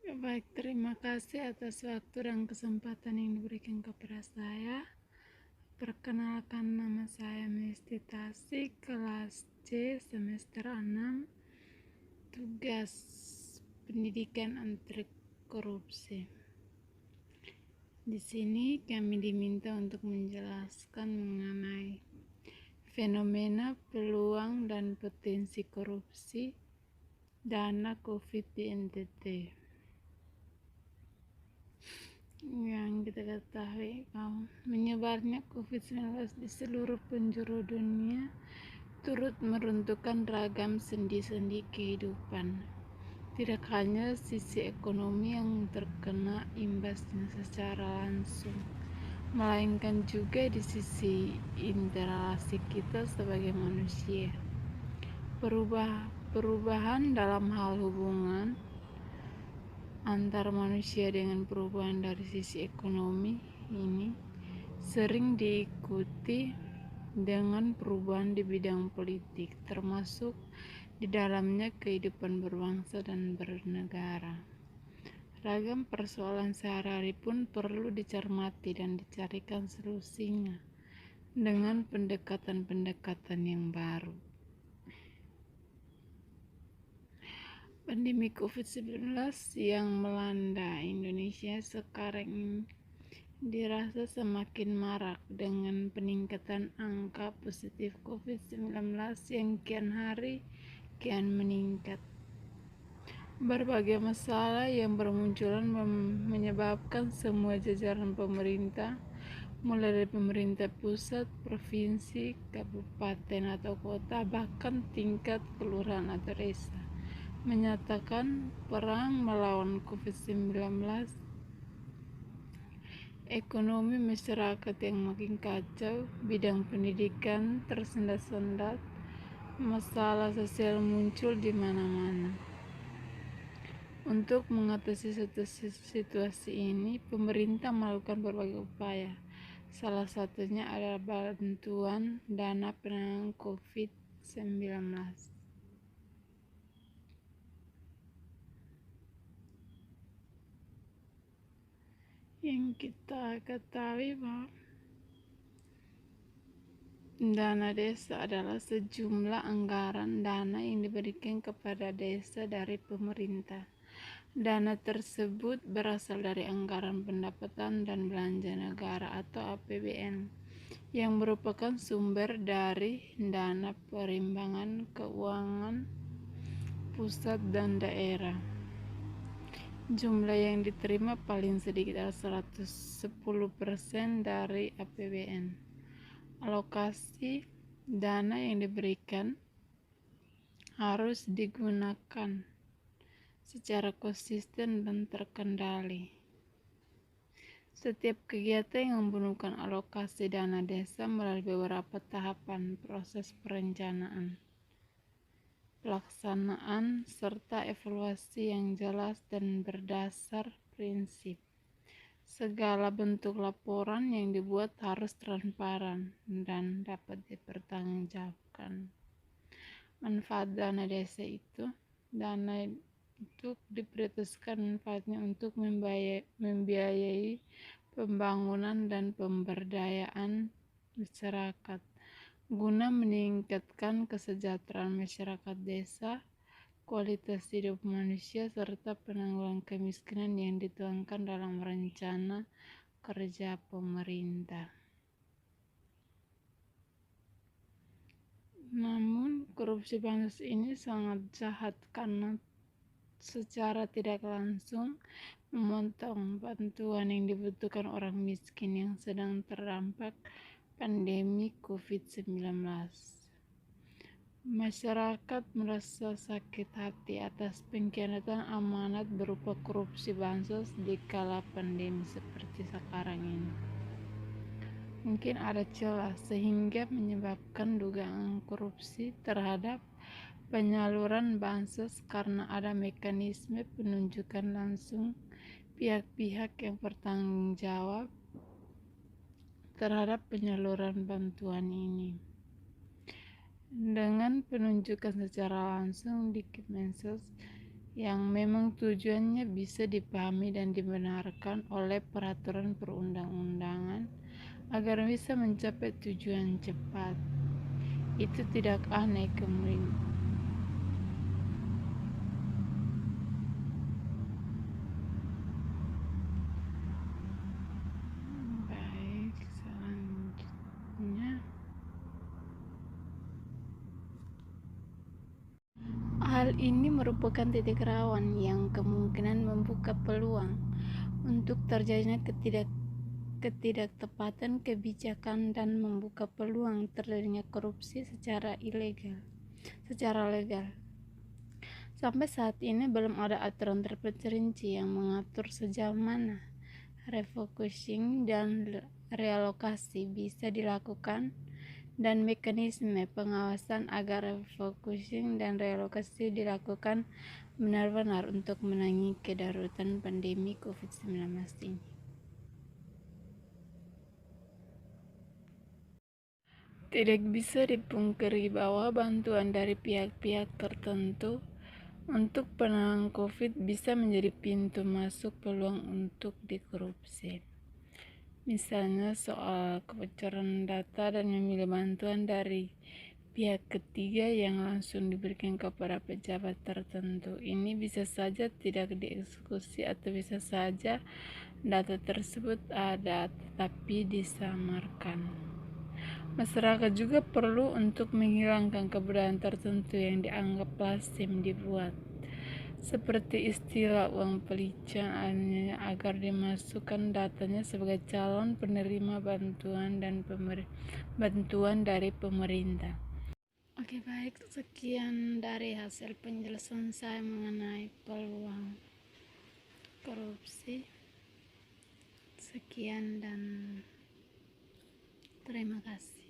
Baik, terima kasih atas waktu dan kesempatan yang diberikan kepada saya. Perkenalkan, nama saya Mesti Tasik, kelas C, semester 6, tugas pendidikan anti korupsi. Di sini kami diminta untuk menjelaskan mengenai fenomena, peluang, dan potensi korupsi dana COVID di NTT. Yang kita ketahui, menyebarnya COVID-19 di seluruh penjuru dunia turut meruntuhkan ragam sendi-sendi kehidupan. Tidak hanya sisi ekonomi yang terkena imbasnya secara langsung, melainkan juga di sisi interaksi kita sebagai manusia. Perubahan dalam hal hubungan antar manusia dengan perubahan dari sisi ekonomi ini sering diikuti dengan perubahan di bidang politik, termasuk di dalamnya kehidupan berbangsa dan bernegara. Ragam persoalan sehari-hari pun perlu dicermati dan dicarikan solusinya dengan pendekatan-pendekatan yang baru. Pandemi COVID-19 yang melanda Indonesia sekarang ini dirasa semakin marak dengan peningkatan angka positif COVID-19 yang kian hari kian meningkat. Berbagai masalah yang bermunculan menyebabkan semua jajaran pemerintah, mulai dari pemerintah pusat, provinsi, kabupaten atau kota, bahkan tingkat kelurahan atau desa, menyatakan perang melawan COVID-19. Ekonomi masyarakat yang makin kacau, bidang pendidikan tersendat-sendat, masalah sosial muncul di mana-mana. Untuk mengatasi situasi ini, pemerintah melakukan berbagai upaya. Salah satunya adalah bantuan dana penanganan COVID-19. Yang kita ketahui bahwa dana desa adalah sejumlah anggaran dana yang diberikan kepada desa dari pemerintah. Dana tersebut berasal dari anggaran pendapatan dan belanja negara atau APBN, yang merupakan sumber dari dana perimbangan keuangan pusat dan daerah. Jumlah yang diterima paling sedikit adalah 110% dari APBN. Alokasi dana yang diberikan harus digunakan secara konsisten dan terkendali. Setiap kegiatan yang membutuhkan alokasi dana desa melalui beberapa tahapan proses perencanaan, pelaksanaan, serta evaluasi yang jelas dan berdasar prinsip. Segala bentuk laporan yang dibuat harus transparan dan dapat dipertanggungjawabkan. Manfaat dana desa itu, dana itu diprioritaskan manfaatnya untuk membiayai pembangunan dan pemberdayaan masyarakat guna meningkatkan kesejahteraan masyarakat desa, kualitas hidup manusia, serta penanggulangan kemiskinan yang dituangkan dalam rencana kerja pemerintah. Namun, korupsi bansos ini sangat jahat karena secara tidak langsung memotong bantuan yang dibutuhkan orang miskin yang sedang terdampak pandemi COVID-19. Masyarakat merasa sakit hati atas pengkhianatan amanat berupa korupsi bansos di kala pandemi seperti sekarang ini. Mungkin ada celah sehingga menyebabkan dugaan korupsi terhadap penyaluran bansos karena ada mekanisme penunjukan langsung pihak-pihak yang bertanggung jawab terhadap penyaluran bantuan ini. Dengan penunjukan secara langsung di Kemensos yang memang tujuannya bisa dipahami dan dibenarkan oleh peraturan perundang-undangan agar bisa mencapai tujuan cepat. Itu tidak aneh kemudian. Baik, selanjutnya. Hal ini merupakan titik rawan yang kemungkinan membuka peluang untuk terjadinya ketidaktepatan kebijakan dan membuka peluang terjadinya korupsi secara legal. Sampai saat ini belum ada aturan terperinci yang mengatur sejauh mana refocusing dan realokasi bisa dilakukan dan mekanisme pengawasan agar refocusing dan relokasi dilakukan benar-benar untuk menangani kedaruratan pandemi COVID-19 ini. Tidak bisa dipungkiri bahwa bantuan dari pihak-pihak tertentu untuk penanganan COVID bisa menjadi pintu masuk peluang untuk dikorupsi. Misalnya soal kebocoran data dan memilih bantuan dari pihak ketiga yang langsung diberikan kepada pejabat tertentu. Ini bisa saja tidak dieksekusi atau bisa saja data tersebut ada tetapi disamarkan. Masyarakat juga perlu untuk menghilangkan kebudayaan tertentu yang dianggap lazim dibuat, seperti istilah uang pelicin agar dimasukkan datanya sebagai calon penerima bantuan dan bantuan dari pemerintah. Oke, baik, sekian dari hasil penjelasan saya mengenai peluang korupsi. Sekian dan terima kasih.